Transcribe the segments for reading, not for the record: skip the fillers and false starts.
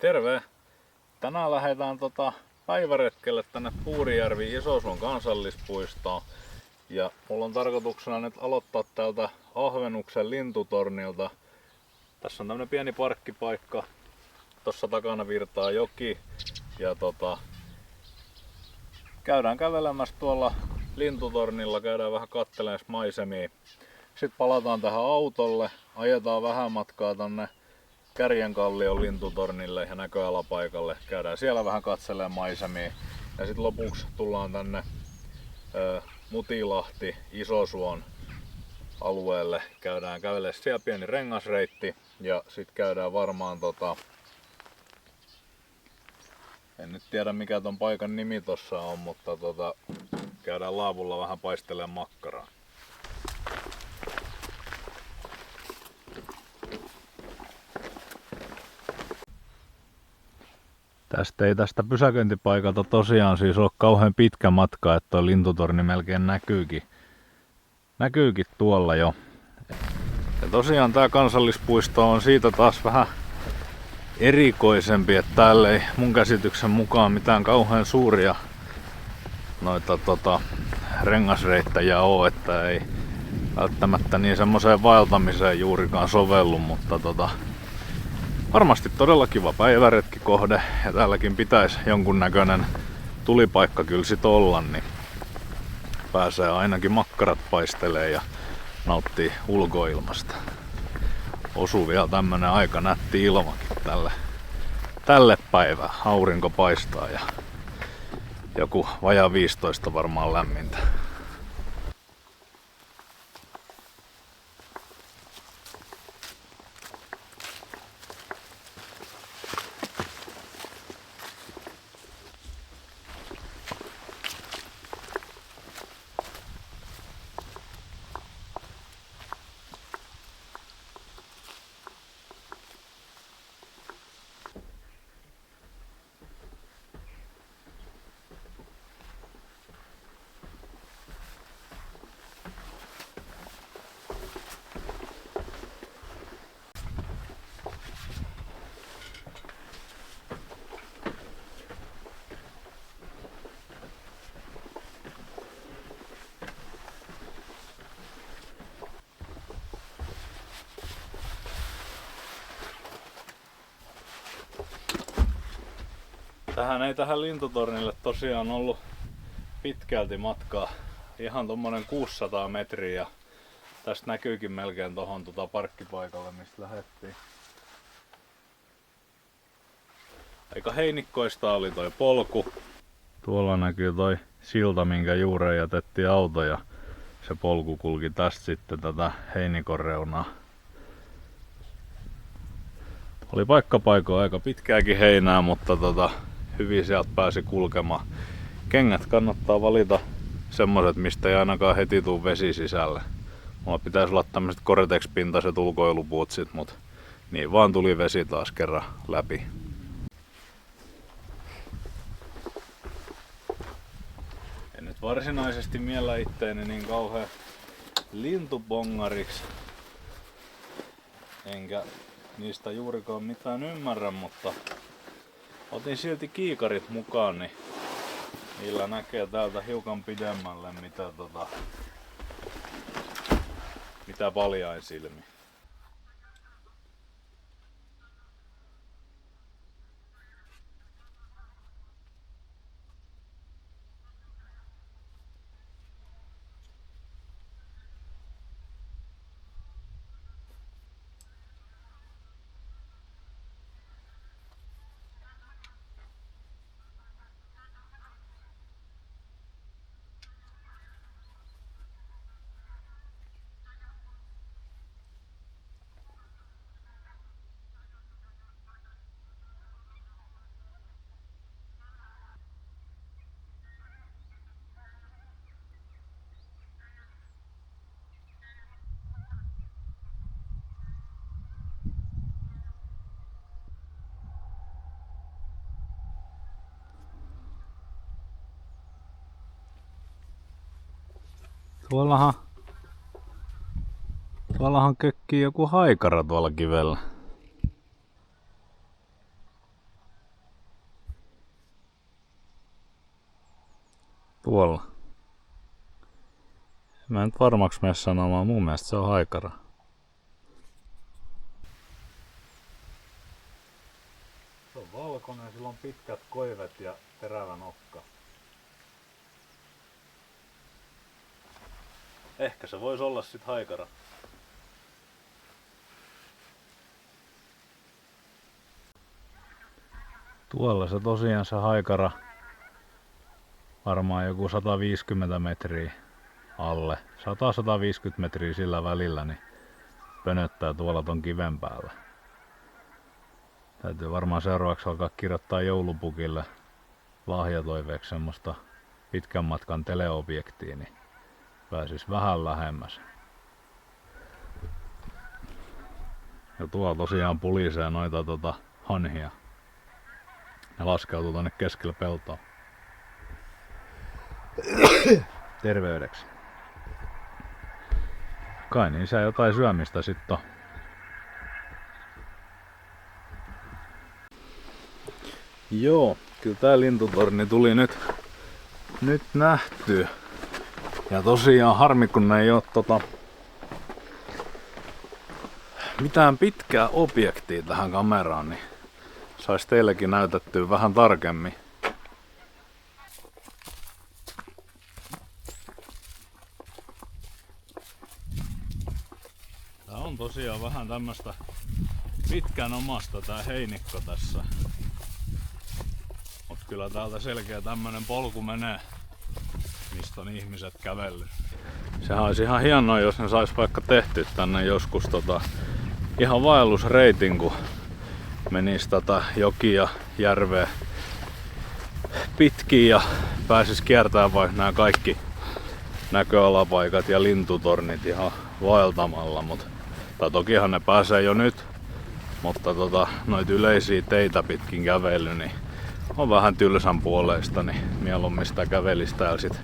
Terve! Tänään lähdetään päiväretkelle tänne Puurijärvi Isosuon kansallispuistoon. Ja mulla on tarkoituksena nyt aloittaa täältä Ahvenuksen lintutornilta. Tässä on tämmönen pieni parkkipaikka. Tossa takana virtaa joki. Ja käydään kävelemässä tuolla lintutornilla, käydään vähän kattelemaan maisemia. Sitten palataan tähän autolle, ajetaan vähän matkaa tonne Kärjenkallion lintutornille ja näköalapaikalle. Käydään siellä vähän katselemaan maisemia. Ja sitten lopuksi tullaan tänne Mutilahti Isosuon alueelle. Käydään kävelemään siellä pieni rengasreitti ja sitten käydään varmaan en nyt tiedä mikä ton paikan nimi tossa on, mutta käydään laavulla vähän paistelemaan makkaraa. Tästä pysäköintipaikalta tosiaan siis ole kauhean pitkä matka, että tuo lintutorni melkein näkyykin tuolla jo. Ja tosiaan tää kansallispuisto on siitä taas vähän erikoisempi, että täällä ei mun käsityksen mukaan mitään kauhean suuria noita rengasreittäjiä oo, että ei välttämättä niin semmoseen vaeltamiseen juurikaan sovellu, mutta varmasti todella kiva päiväretkikohde ja täälläkin pitäisi jonkunnäköinen tulipaikka kyllä sit olla, niin pääsee ainakin makkarat paistelee ja nauttii ulkoilmasta. Osuu vielä tämmönen aika nätti ilmakin tälle päivään. Aurinko paistaa ja joku vajaa 15 varmaan lämmintä. Tähän lintutornille tosiaan ollut pitkälti matkaa, ihan tommonen 600 metriä ja tästä näkyykin melkein tohon parkkipaikalle mistä lähdettiin. Aika heinikkoista oli toi polku. Tuolla näkyy toi silta minkä juureen jätettiin auto ja se polku kulki tästä sitten tätä heinikon reunaa. Oli paikkapaikoin aika pitkääkin heinää, mutta hyvin sieltä pääsi kulkemaan. Kengät kannattaa valita semmoset, mistä ei ainakaan heti tuu vesi sisälle. Mulla pitäisi olla tämmöset Gore-Tex-pintaiset ulkoilupuutsit, mut niin vaan tuli vesi taas kerran läpi. En nyt varsinaisesti miellä itteeni niin kauhean lintubongariksi. Enkä niistä juurikaan mitään ymmärrä, mutta otin silti kiikarit mukaan, niin niillä näkee täältä hiukan pidemmälle mitä paljain silmi. Tuollahan kökkii joku haikara tuolla kivellä. Tuolla. Mä en nyt varmaksi mene sanomaan, mun mielestä se on haikara. Se on valkoinen, sillä on pitkät koivet ja terävä nokka. Ehkä se voisi olla sit haikara. Tuolla se tosiaan se haikara, varmaan joku 150 metriä alle, 100-150 metriä sillä välillä, niin pönöttää tuolla ton kiven päällä. Täytyy varmaan seuraavaksi alkaa kirjoittaa joulupukille lahjatoiveeksi semmoista pitkän matkan teleobjektia, niin pääsis vähän lähemmäs. Ja tuolla tosiaan pulisee noita hanhia. Ne laskeutuu tonne keskelle peltoa. Terveydeksi. Kai niissä jotain syömistä sit on. Joo, kyllä tää lintutorni tuli nyt nähtyä. Ja tosiaan harmi kun ei oo mitään pitkää objektia tähän kameraan, niin sais teillekin näytettyä vähän tarkemmin. Tää on tosiaan vähän tämmöstä pitkän omasta tää heinikko tässä. Mut kyllä täältä selkeä tämmönen polku menee, mistä on ihmiset kävellyt. Sehän olisi ihan hienoa, jos ne sais vaikka tehty tänne joskus ihan vaellusreitin, kun menis jokia, järveä pitkin ja pääsis kiertämään vaikka nämä kaikki näköalapaikat ja lintutornit ihan vaeltamalla. Tai tokihan ne pääsee jo nyt, mutta noita yleisiä teitä pitkin kävely niin on vähän tylsän puoleista, niin mieluummin sitä kävelisi täällä sit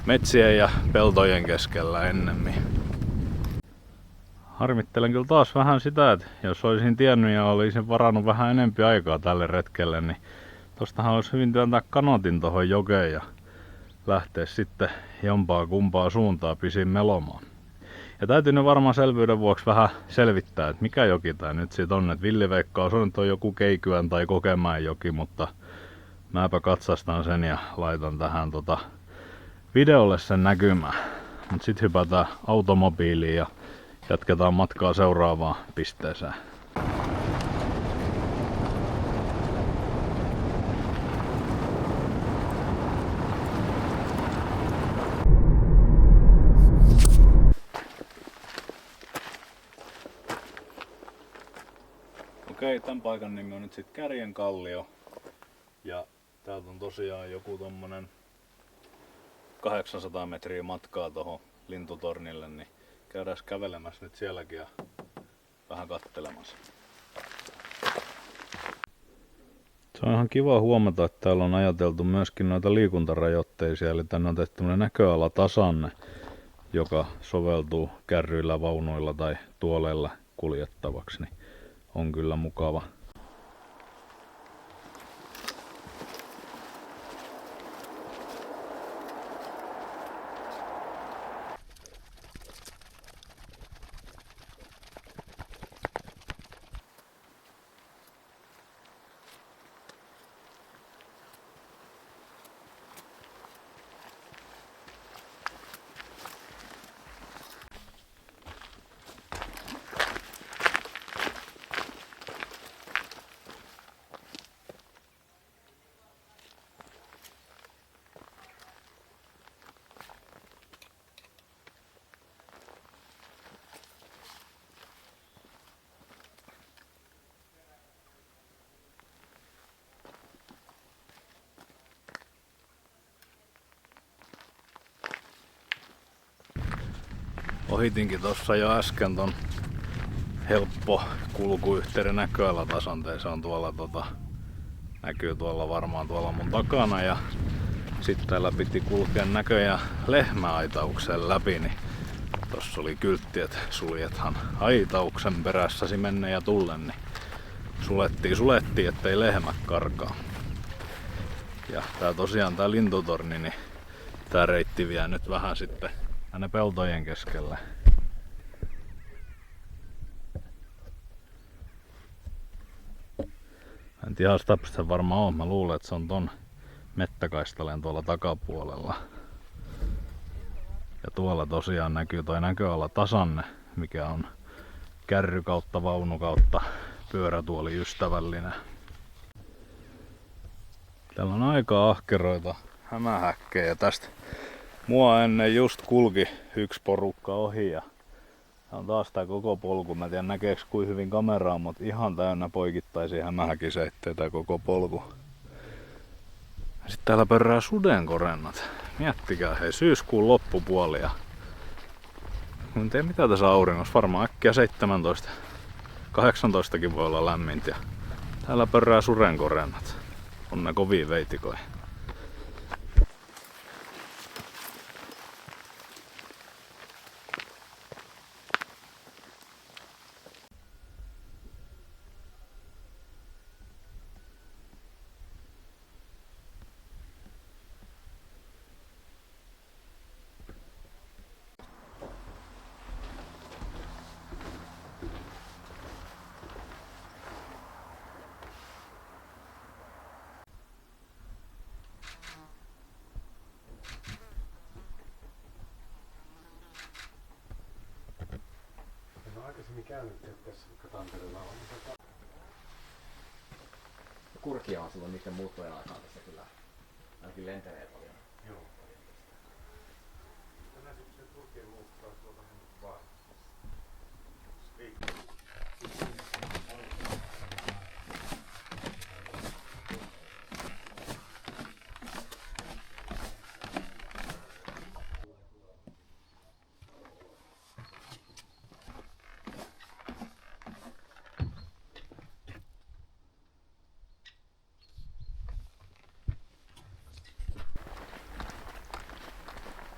metsien ja peltojen keskellä ennemmin. Harmittelen kyllä taas vähän sitä, että jos olisin tiennyt ja olisin varannut vähän enempi aikaa tälle retkelle, niin tostahan olisi hyvin työntää kanotin tohon jokeen ja lähteä sitten jompaa kumpaa suuntaa pisin melomaan. Ja täytyy nyt varmaan selvyyden vuoksi vähän selvittää, että mikä joki tää nyt sit on. Että villiveikkaus on, että on joku Keikyän tai Kokemäen joki, mutta mäpä katsastan sen ja laitan tähän videolle sen näkymään. Mut sit hypätään automobiiliin ja jatketaan matkaa seuraavaan pisteeseen. Okei, tämän paikan nimi on nyt sit Kärjenkallio. Ja täältä on tosiaan joku tommonen 800 metriä matkaa tohon lintutornille, niin käydään kävelemässä nyt sielläkin ja vähän kattelemassa. Se on ihan kiva huomata, että täällä on ajateltu myöskin noita liikuntarajoitteisia, eli tänne on tehty tämmönen näköalatasanne, joka soveltuu kärryillä, vaunuilla tai tuoleilla kuljettavaksi, niin on kyllä mukava. Ohitinkin tossa jo äsken ton helppo kulkuyhteyden näköalatasanteen. Se on tuolla näkyy tuolla varmaan tuolla mun takana ja sitten täällä piti kulkea näköjään lehmäaitauksen läpi, niin tossa oli kyltti, että suljethan aitauksen perässäsi menne ja tulle, niin sulettiin, ettei lehmät karkaa. Ja tää tosiaan tää lintutorni, niin tää reitti vie nyt vähän sitten tänne peltojen keskelle. En tiedä sitä varmaan on. Mä luulen, että se on ton mettäkaistaleen tuolla takapuolella. Ja tuolla tosiaan näkyy toi näköala tasanne, mikä on kärry kautta vaunu kautta pyörätuoli ystävällinen. Täällä on aika ahkeroita hämähäkkejä. Tästä mua ennen just kulki yksi porukka ohi ja tää on taas tää koko polku. Mä en tiedä näkeekö kuin hyvin kameraa, mutta ihan täynnä poikittaisia hämähäkiseittejä koko polku. Sitten täällä pörrää sudenkorennat. Miettikää hei, syyskuun loppupuoli ja en tiedä mitä tässä auringossa, varmaan äkkiä 17, 18kin voi olla lämmintä ja täällä pörrää sudenkorennat. On ne kovia veitikoja. Aikaisemmin käynyt tässä Tampereella on. Kurkia on silloin niiden muuttojen aikaan tässä kyllä ainakin lentelee paljon. Joo. Tänä syksynä kurkien muuttaa tuo vähän vaan.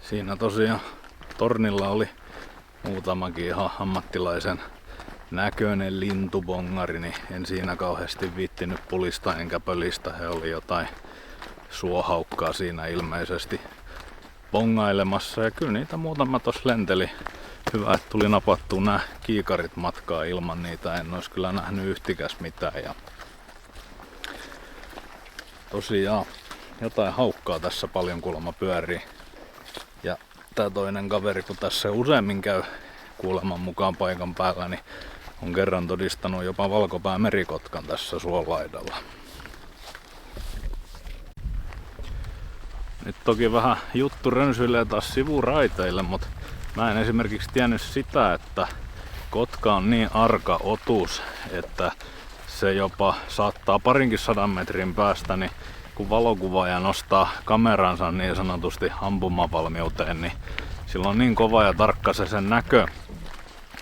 Siinä tosiaan tornilla oli muutamakin ihan ammattilaisen näköinen lintubongari, niin en siinä kauheasti viittinyt pulista enkä pölistä. He oli jotain suohaukkaa siinä ilmeisesti bongailemassa ja kyllä niitä muutama tossa lenteli. Hyvä, että tuli napattua nämä kiikarit matkaa ilman niitä. En olisi kyllä nähnyt yhtikäs mitään. Ja tosiaan jotain haukkaa tässä paljon kuulemma pyörii. Ja tää toinen kaveri, kun tässä useammin käy kuuleman mukaan paikan päällä, niin on kerran todistanut jopa valkopäämerikotkan tässä suolaidalla. Nyt toki vähän juttu rönsyilee taas sivuraiteille, mutta mä en esimerkiksi tiennyt sitä, että kotka on niin arka otus, että se jopa saattaa parinkin 100 metrin päästä, niin kun valokuvaaja nostaa kameransa niin sanotusti ampumavalmiuteen, niin sillä on niin kova ja tarkka se sen näkö,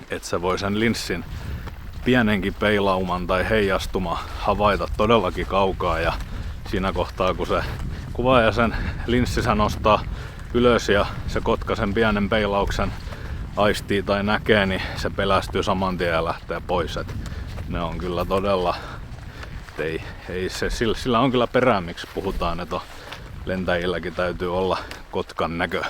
että se voi sen linssin pienenkin peilauman tai heijastuma havaita todellakin kaukaa. Ja siinä kohtaa, kun se kuvaaja sen linssinsä nostaa ylös ja se kotka sen pienen peilauksen aistii tai näkee, niin se pelästyy saman tien ja lähtee pois. Et ne on kyllä todella... Ei se, sillä on kyllä perää, miksi puhutaan, että lentäjilläkin täytyy olla kotkan näkö.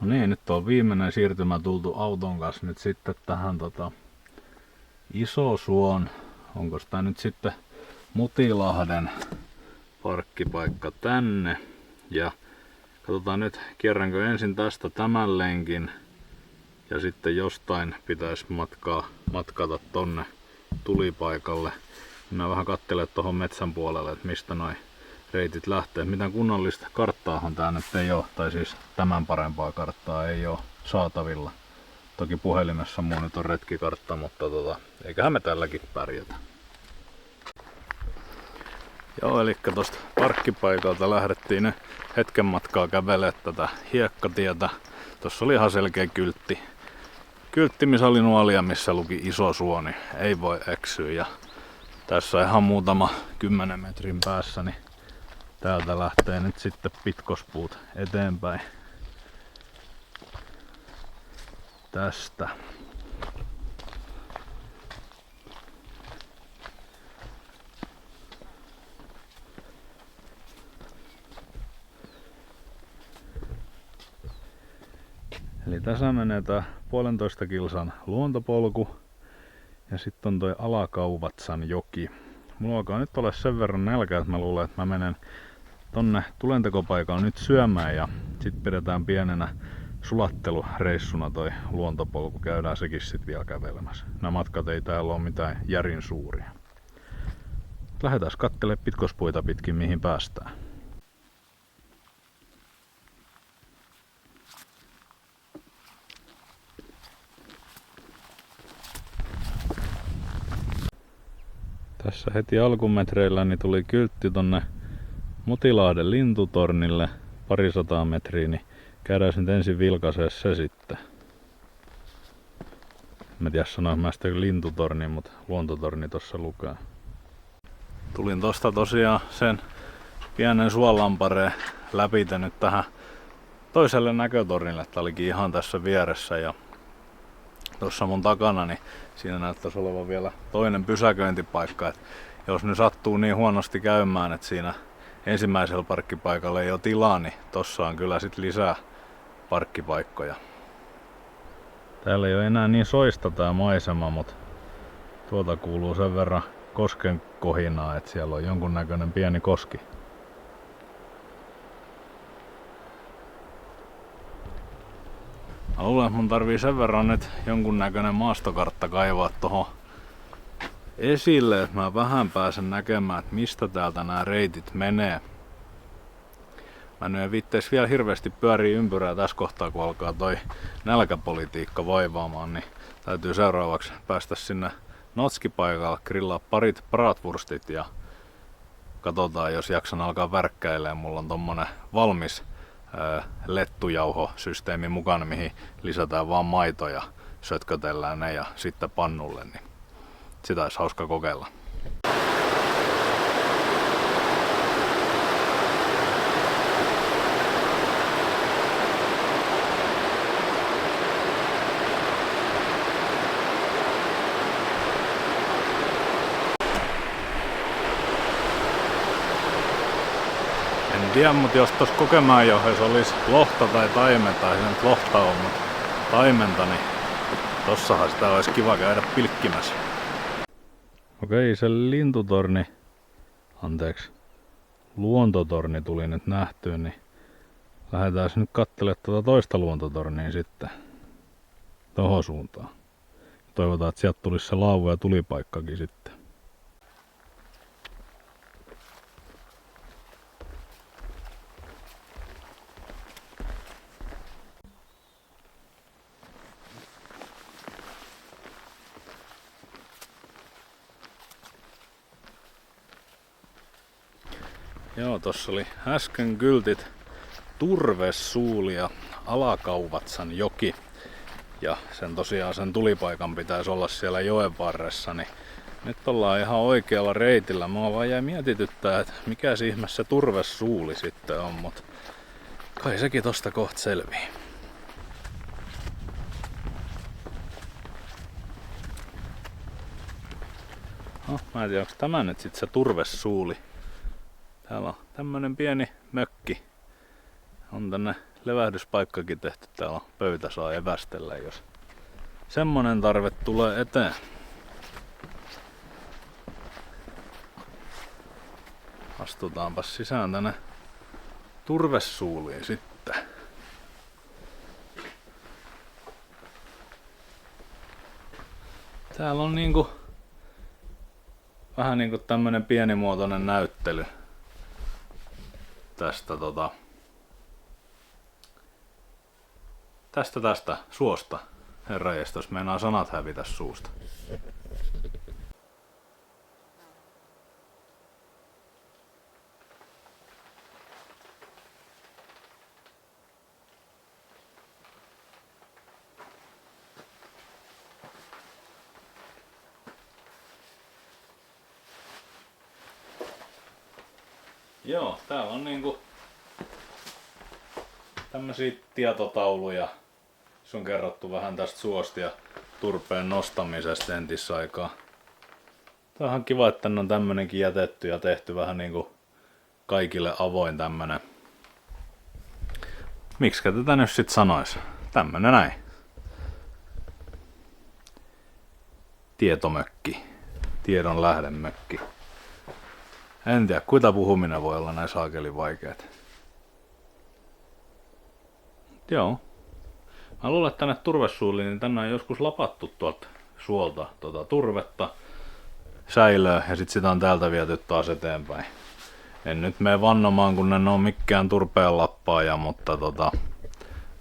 No niin, nyt on viimeinen siirtymä tultu auton kanssa nyt sitten tähän Isosuon, onko tää nyt sitten Mutilahden parkkipaikka tänne. Ja katsotaan nyt, kierränkö ensin tästä tämän lenkin ja sitten jostain pitäisi matkata tonne tulipaikalle. Mä vähän katselen tuohon metsän puolelle, että mistä noi reitit lähtee. Mitään kunnollista karttaahan tää nyt ei oo, tai siis tämän parempaa karttaa ei oo saatavilla. Toki puhelimessa mulla nyt on retkikartta, mutta eiköhän me tälläkin pärjätä. Joo, eli tosta parkkipaikalta lähdettiin nyt hetken matkaa kävelemään tätä hiekkatietä. Tossa oli ihan selkeä kyltti, missä oli nuolia, missä luki iso suoni, ei voi eksyä. Ja tässä ihan muutama 10 metrin päässä, niin täältä lähtee nyt sitten pitkospuut eteenpäin. Tästä. Eli tässä menee tää 1,5 kilsan luontopolku ja sitten on toi Alakauvatsan joki. Mulla alkaa nyt olla sen verran nälkä, että mä luulen, että mä menen tonne tulentekopaikalle nyt syömään ja sit pidetään pienenä sulattelureissuna toi luontopolku. Käydään sekin sit vielä kävelemässä. Nämä matkat ei täällä ole mitään järin suuria. Lähdetään kattelemaan pitkospuita pitkin mihin päästään. Tässä heti alkumetreillä niin tuli kyltti tonne Mutilahden lintutornille 200 metriä, niin käydään nyt ensin vilkaisee se sitten. Mä tiedä sanoin mä sitä lintutorni, mutta luontotorni tossa lukee. Tulin tosta tosiaan sen pienen suolampareen läpitä nyt tähän toiselle näkötornille. Tää olikin ihan tässä vieressä ja tuossa mun takana, niin siinä näyttäisi olevan vielä toinen pysäköintipaikka. Et jos nyt sattuu niin huonosti käymään, että siinä ensimmäisellä parkkipaikalla ei ole tilaa, niin tossa on kyllä sit lisää parkkipaikkoja. Täällä ei ole enää niin soista tää maisema, mutta tuolta kuuluu sen verran kosken kohinaa, että siellä on jonkunnäköinen pieni koski. Mä luulen, että mun tarvii sen verran nyt jonkunnäköinen maastokartta kaivaa tohon esille, että mä vähän pääsen näkemään, että mistä täältä nämä reitit menee. Mä nyt en viitteis vielä hirveästi pyöriä ympyrää tässä kohtaa, kun alkaa toi nälkäpolitiikka vaivaamaan, niin täytyy seuraavaksi päästä sinne Notski-paikalle, grillaa parit bratwurstit ja katsotaan, jos jaksan alkaa värkkäilemään. Mulla on tommonen valmis lettujauhosysteemi mukana, mihin lisätään vaan maito ja sötkötellään ne ja sitten pannulle, niin sitä olisi hauska kokeilla. En tiedä, mutta jos tuossa Kokemäenjohdossa olisi lohta tai taimenta, ei se nyt lohta on, mutta taimenta, niin tossahan sitä olisi kiva käydä pilkkimässä. Okei, se lintutorni, luontotorni tuli nyt nähtyä, niin lähdetään nyt katselemaan tuota toista luontotornia sitten tohon suuntaan. Toivotaan, että sieltä tulisi se lauva ja tulipaikkakin sitten. Joo, tossa oli äsken kyltit Turvesuuli ja Alakauvatsan joki. Ja sen tulipaikan pitäisi olla siellä joen varressa, niin nyt ollaan ihan oikealla reitillä. Mua vaan jäi mietityttää, että mikä ihme se Turvesuuli sitten on, mutta kai sekin tosta kohta selvii. No, mä en tiedä, onko tämä nyt sitten se Turvesuuli. Täällä on tämmönen pieni mökki. On tänne levähdyspaikkakin tehty. Täällä on pöytä, saa evästellä, jos semmonen tarve tulee eteen. Astutaanpas sisään tänne Turvesuuliin sitten. Täällä on vähän niinku tämmönen pienimuotoinen näyttely tästä suosta. Herranjestas, meinaa sanat hävitä suusta. Joo, täällä on niinku tämmösiä tietotauluja. Se on kerrottu vähän tästä suosta ja turpeen nostamisesta entisaikaa. Tää on ihan kiva, että tänne on tämmönenkin jätetty ja tehty vähän niinku kaikille avoin tämmönen. Miksikä tätä nyt sit sanois? Tämmönen näin. Tietomökki. Tiedon lähdemökki. En tiedä, kuinka puhuminen voi olla näin saakeli vaikeet. Joo. Mä luulen, että tänne turvesuuliin, niin tänne on joskus lapattu tuolta suolta turvetta säilöön ja sit sitä on täältä viety taas eteenpäin. En nyt mene vannomaan, kun en oo mikään turpeen lappaaja, mutta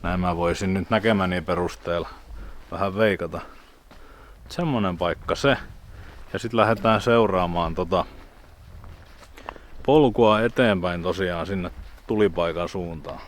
näin mä voisin nyt näkemäni perusteella vähän veikata. Semmonen paikka se. Ja sit lähdetään seuraamaan polkua eteenpäin tosiaan sinne tulipaikan suuntaan.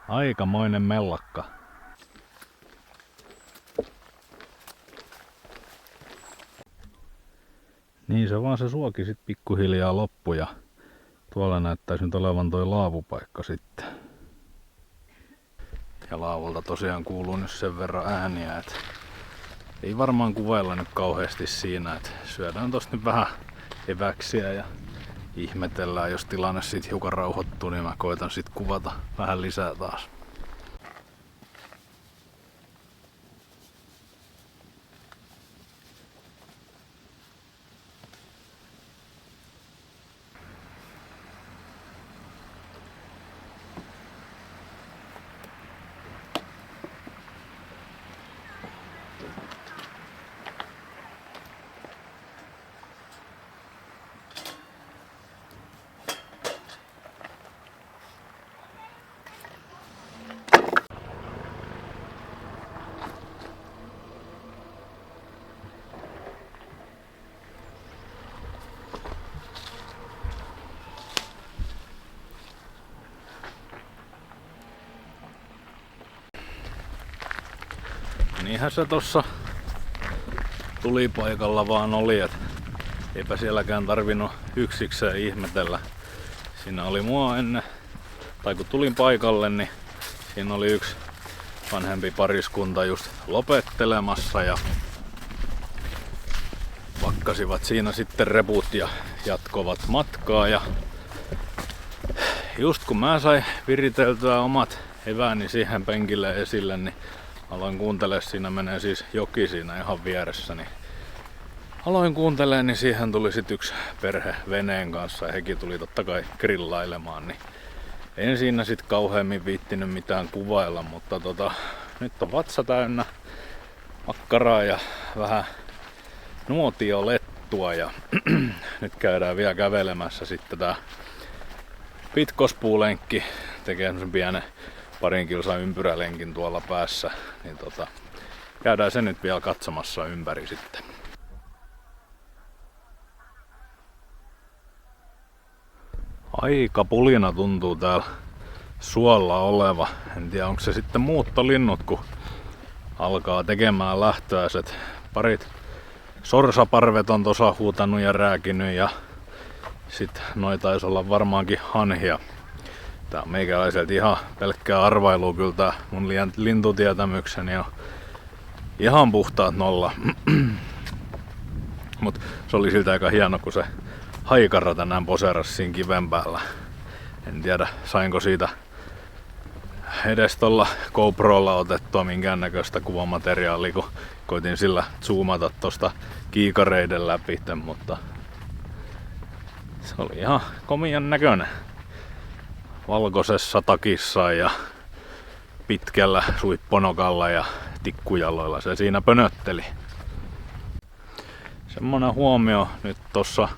Aikamoinen mellakka. Niin se vaan se suoki sit pikkuhiljaa loppui ja tuolla näyttäisi nyt olevan toi laavupaikka sitten. Ja laavulta tosiaan kuuluu nyt sen verran ääniä, että ei varmaan kuvailla nyt kauheasti siinä, että syödään tosta nyt vähän eväksiä ja ihmetellään, jos tilanne sit hiukan rauhoittuu, niin mä koitan sit kuvata vähän lisää taas. Niinhän se tossa tulipaikalla vaan oli, et eipä sielläkään tarvinnut yksikseen ihmetellä. Siinä oli mua ennen, tai kun tulin paikalle, niin siinä oli yksi vanhempi pariskunta just lopettelemassa ja pakkasivat siinä sitten reput ja jatkovat matkaa. Ja just kun mä sain viriteltyä omat evääni siihen penkille esille, niin aloin kuuntelemaan, siinä menee siis joki siinä ihan vieressä, niin aloin kuuntelemaan, niin siihen tuli sit yksi perhe veneen kanssa ja hekin tuli totta kai grillailemaan, niin en siinä sit kauheammin viittinyt mitään kuvailla, mutta nyt on vatsa täynnä makkaraa ja vähän nuotiolettua ja nyt käydään vielä kävelemässä sitten tää pitkospuulenkki, tekee semmosen pienen parin kilsan ympyrälenkin tuolla päässä, niin käydään se nyt vielä katsomassa ympäri sitten. Aika pulina tuntuu täällä suolla oleva. En tiedä onko se sitten muuttolinnut, kun alkaa tekemään lähtöäiset. Parit sorsaparvet on tossa huutanut ja rääkinyt ja sit noi taisi olla varmaankin hanhia. Tää on meikäläiseltä ihan pelkkää arvailua, kyllä tää mun lintutietämykseni on ihan puhtaat nolla. Mut se oli siltä aika hieno, kun se haikara tänään poseerasi siinä kiven päällä. En tiedä sainko siitä edes tolla GoProlla otettua minkäännäköistä kuvamateriaalia, kun koitin sillä zoomata tosta kiikareiden läpi, mutta se oli ihan komian näköinen. Valkoisessa takissa ja pitkällä suipponokalla ja tikkujaloilla se siinä pönötteli. Semmonen huomio nyt tosta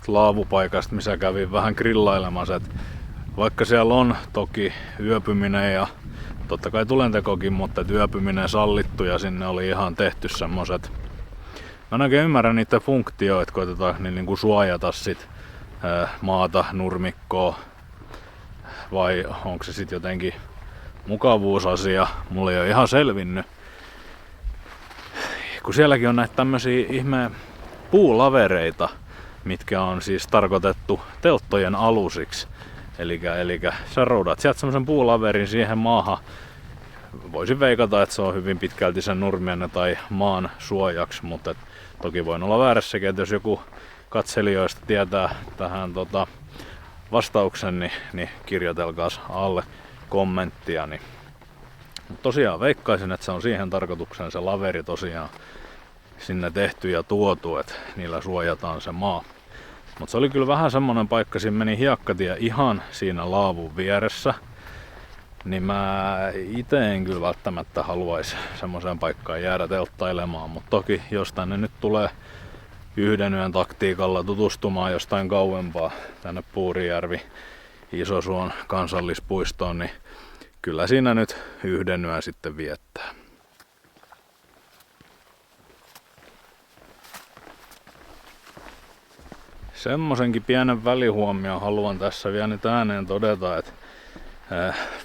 laavupaikasta, missä kävin vähän grillailemassa, että vaikka siellä on toki yöpyminen ja totta kai tulentekokin, mutta yöpyminen sallittu ja sinne oli ihan tehty semmoset. Mä en oikein ymmärrä niiden funktioita, että koitetaan niin kuin suojata sit maata, nurmikkoa, vai onko se sit jotenkin mukavuusasia, mulla ei ole ihan selvinnyt. Kun sielläkin on näitä tämmösiä ihme puulavereita, mitkä on siis tarkoitettu telttojen alusiksi. Elikkä sä roudat sieltä semmosen puulaverin siihen maahan. Voisin veikata, että se on hyvin pitkälti sen nurmien tai maan suojaksi, mutta toki voin olla väärässäkin, että jos joku katselijoista tietää tähän vastauksen, niin kirjoitelkaas alle kommenttia. Mutta tosiaan veikkaisin, että se on siihen tarkoitukseen se laveri tosiaan sinne tehty ja tuotu, että niillä suojataan se maa. Mutta se oli kyllä vähän semmonen paikka, siinä meni hiekkatie ihan siinä laavun vieressä. Niin mä ite en kyllä välttämättä haluaisi semmoiseen paikkaan jäädä telttailemaan, mutta toki jos tänne nyt tulee yhden yön taktiikalla tutustumaan jostain kauempaa tänne Puurijärvi Isosuon kansallispuistoon, niin kyllä siinä nyt yhden yön sitten viettää. Semmosenkin pienen välihuomion haluan tässä vielä nyt ääneen todeta, että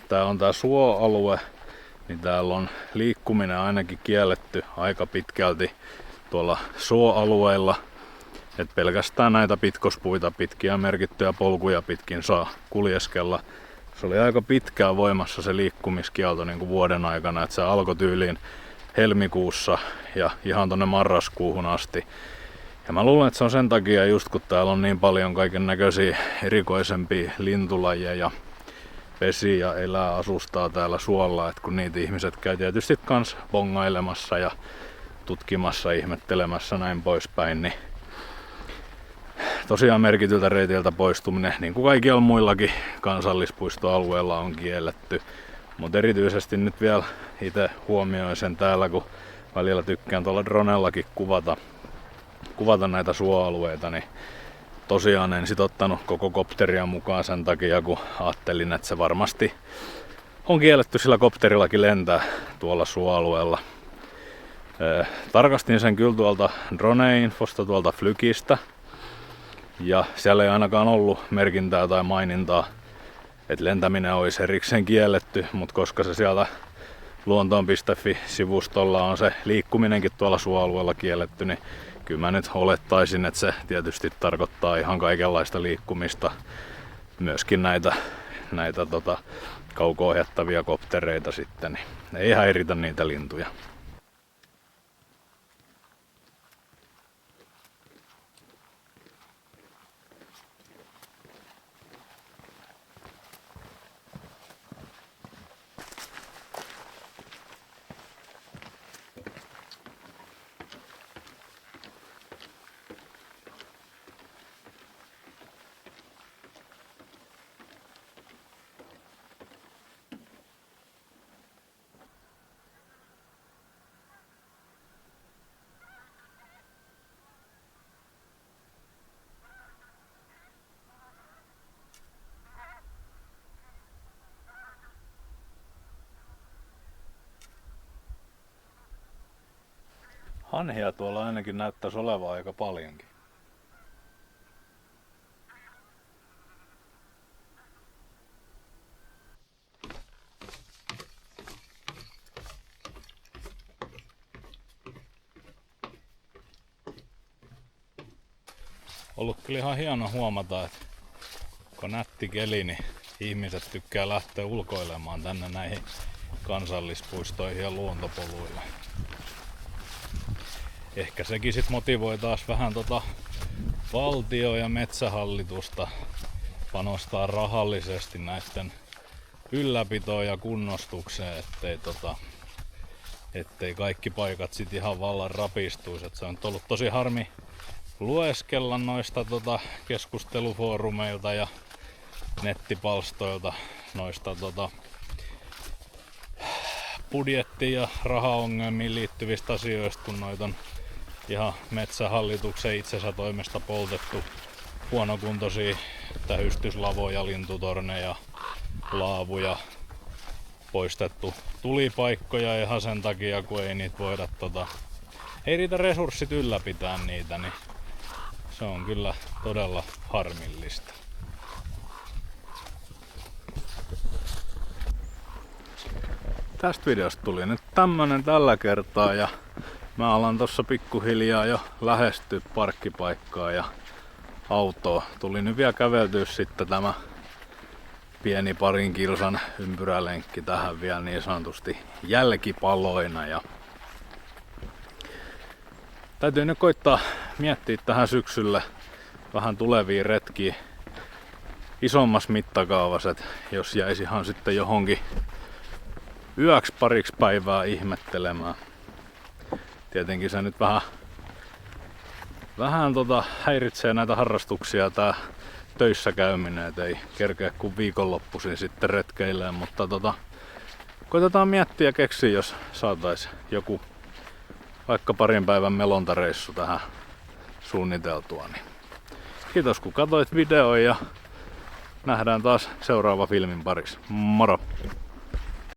tää on tää suoalue, niin täällä on liikkuminen ainakin kielletty aika pitkälti tuolla suoalueilla. Et pelkästään näitä pitkospuita pitkin ja merkittyjä polkuja pitkin saa kuljeskella. Se oli aika pitkään voimassa se liikkumiskielto niin kuin vuoden aikana, että se alkoi tyyliin helmikuussa ja ihan tonne marraskuuhun asti. Ja mä luulen, että se on sen takia, just kun täällä on niin paljon kaiken näköisiä erikoisempia lintulajeja, vesi ja elää asustaa täällä suolla, että kun niitä ihmiset käy tietysti kans bongailemassa ja tutkimassa, ihmettelemässä näin poispäin, niin tosiaan merkityltä reitiltä poistuminen, niin kuin kaikilla muillakin kansallispuistoalueilla on kielletty. Mutta erityisesti nyt vielä itse huomioin sen täällä, kun välillä tykkään tuolla dronellakin kuvata näitä suoalueita, niin tosiaan en sit ottanut koko kopteria mukaan sen takia, kun ajattelin, että se varmasti on kielletty sillä kopterillakin lentää tuolla suoalueella. Tarkastin sen kyllä tuolta drone-infosta, tuolta Flykistä, ja siellä ei ainakaan ollut merkintää tai mainintaa, että lentäminen olisi erikseen kielletty, mutta koska se sieltä luontoon.fi-sivustolla on se liikkuminenkin tuolla suoalueella kielletty, niin kyllä mä nyt olettaisin, että se tietysti tarkoittaa ihan kaikenlaista liikkumista, myöskin näitä kauko-ohjattavia koptereita sitten, niin ei häiritä niitä lintuja. Hanhia tuolla ainakin näyttäisi olevan aika paljonkin. Ollut kyllä ihan hieno huomata, että kun nätti keli, niin ihmiset tykkää lähteä ulkoilemaan tänne näihin kansallispuistoihin ja luontopoluille. Ehkä sekin sit motivoi taas vähän valtio- ja metsähallitusta panostaa rahallisesti näiden ylläpitoon ja kunnostukseen, ettei kaikki paikat sit ihan vallan rapistuisi. Et se on ollut tosi harmi lueskella noista keskustelufoorumeilta ja nettipalstoilta noista budjetti- ja rahaongelmiin liittyvistä asioista, kun noita on ihan metsähallituksen itsensä toimesta poltettu huonokuntoisia tähystyslavoja, lintutorneja, laavuja, poistettu tulipaikkoja ihan sen takia, kun ei niitä voida ei riitä resurssit ylläpitää niitä, niin se on kyllä todella harmillista. Tästä videosta tuli nyt tämmönen tällä kertaa ja mä alan tossa pikkuhiljaa jo lähestyä parkkipaikkaa ja autoa. Tuli nyt vielä käveltyä sitten tämä pieni parin kilsan ympyrälenkki tähän vielä niin sanotusti jälkipaloina. Ja täytyy nyt koittaa miettiä tähän syksylle vähän tulevia retkiä isommassa mittakaavassa, että jos jäisi ihan sitten johonkin yöksi pariksi päivää ihmettelemään. Tietenkin se nyt vähän häiritsee näitä harrastuksia tää töissä käyminen, et ei kerkeä kuin viikonloppuisin sitten retkeilleen, mutta koitetaan miettiä ja keksiä, jos saatais joku vaikka parin päivän melontareissu tähän suunniteltua. Niin kiitos kun katsoit videon ja nähdään taas seuraava filmin parissa. Moro!